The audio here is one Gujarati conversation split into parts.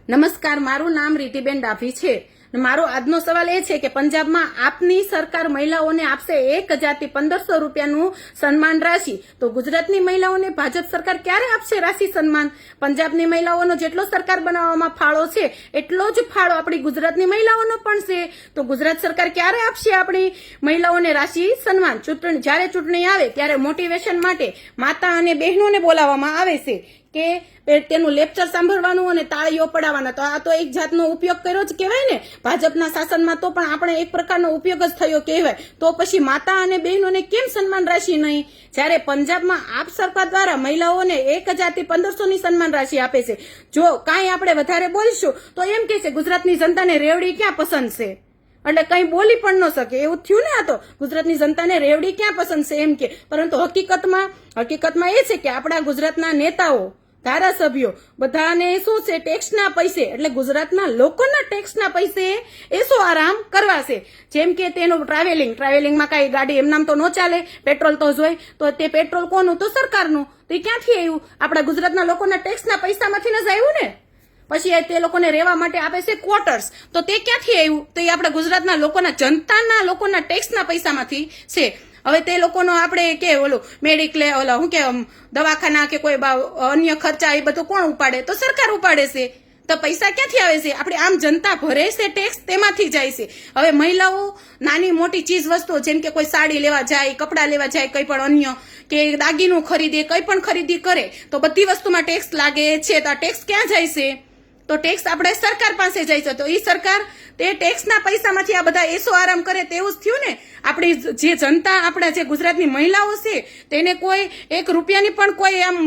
નમસ્કાર, મારું નામ રીતિબેન ડાભી છે. મારો આજનો સવાલ એ છે કે પંજાબમાં આપની સરકાર મહિલાઓને આપશે 1000 થી 1500 રૂપિયાનું સન્માન રાશિ, તો ગુજરાતની મહિલાઓને ભાજપ સરકાર ક્યારે આપશે રાશિ સન્માન? પંજાબની મહિલાઓનો જેટલો સરકાર બનાવવામાં ફાળો છે એટલો જ ફાળો આપણી ગુજરાતની મહિલાઓનો પણ છે. તો ગુજરાત સરકાર ક્યારે આપશે આપણી મહિલાઓને રાશિ સન્માન? જ્યારે ચૂંટણી આવે ત્યારે મોટિવેશન માટે માતા અને બહેનોને બોલાવવામાં આવે છે કે તેનું લેક્ચર સાંભળવાનું અને તાળીઓ પડાવવાના. તો આ તો એક જાતનો ઉપયોગ કર્યો જ કહેવાય ને. ભાજપના શાસનમાં તો પણ આપણે એક પ્રકારનો ઉપયોગ જ થયો કહેવાય. તો પછી માતા અને બહેનોને કેમ સન્માન રાશિ નહીં? જ્યારે પંજાબમાં આપ સરકાર દ્વારા મહિલાઓને 1000 થી 1500 ની સન્માન રાશિ આપે છે. જો કાંઈ આપણે વધારે બોલશું તો એમ કે છે ગુજરાતની જનતાને રેવડી ક્યાં પસંદ છે, એટલે કંઈ બોલી પણ ન શકે એવું થયું ને. આ તો ગુજરાતની જનતાને રેવડી ક્યાં પસંદ છે એમ કે, પરંતુ હકીકતમાં એ છે કે આપણા ગુજરાતના નેતાઓ, ધારાસભ્યો બધાને શું છે, ટેક્સના પૈસે, એટલે ગુજરાતના લોકોના ટેક્સના પૈસે એસો આરામ કરવા છે. જેમ કે તેનું ટ્રાવેલિંગમાં કાંઈ ગાડી એમનામ તો ન ચાલે, પેટ્રોલ તો જોઈ. તો તે પેટ્રોલ કોનું? તો સરકારનું. તો એ ક્યાંથી આવ્યું? આપણા ગુજરાતના લોકોના ટેક્સના પૈસામાંથી જ આવ્યું ને. પછી તે લોકોને રહેવા માટે આપે છે ક્વાર્ટર્સ, તો તે ક્યાંથી આવ્યું? તો એ આપણા ગુજરાતના લોકોના, જનતાના લોકોના ટેક્સના પૈસામાંથી છે. હવે તે લોકોનો આપણે કે ઓલું મેડિક્લે શું કે દવાખાના કે કોઈ અન્ય ખર્ચા એ બધું કોણ ઉપાડે? તો સરકાર ઉપાડે છે. તો પૈસા ક્યાંથી આવે છે? આપણે આમ જનતા ભરે છે ટેક્સ, તેમાંથી જાય છે. હવે મહિલાઓ નાની મોટી ચીજ વસ્તુઓ જેમ કે કોઈ સાડી લેવા જાય, કપડાં લેવા જાય, કંઈ પણ અન્ય કે દાગીનું ખરીદે, કંઈ પણ ખરીદી કરે તો બધી વસ્તુમાં ટેક્સ લાગે છે. તો આ ટેક્સ ક્યાં જાય છે? તો ટેક્સ આપણે સરકાર પાસે જાય છે. તો એ સરકાર તે ટેક્સના પૈસામાંથી આ બધા એસો આરામ કરે તેવું જ થયું ને. આપણી જે જનતા, આપણા જે ગુજરાતની મહિલાઓ છે તેને કોઈ 1 રૂપિયાની પણ કોઈ આમ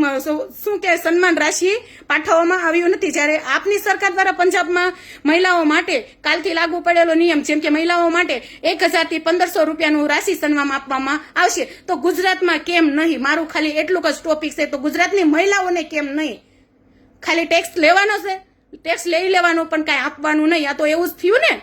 શું કે સન્માન રાશિ પાઠવવામાં આવ્યું નથી. જ્યારે આપની સરકાર દ્વારા પંજાબમાં મહિલાઓ માટે કાલથી લાગુ પડેલો નિયમ, જેમ કે મહિલાઓ માટે 1000 થી 1500 રૂપિયાનું રાશિ સન્માન આપવામાં આવશે, તો ગુજરાતમાં કેમ નહીં? મારું ખાલી એટલું જ ટોપિક છે. તો ગુજરાતની મહિલાઓને કેમ નહીં? ખાલી ટેક્સ લેવાનો છે, ટેક્સ લઈ લેવાનો, પણ કાંઈ આપવાનું નહીં. આ તો એવું જ થયું ને.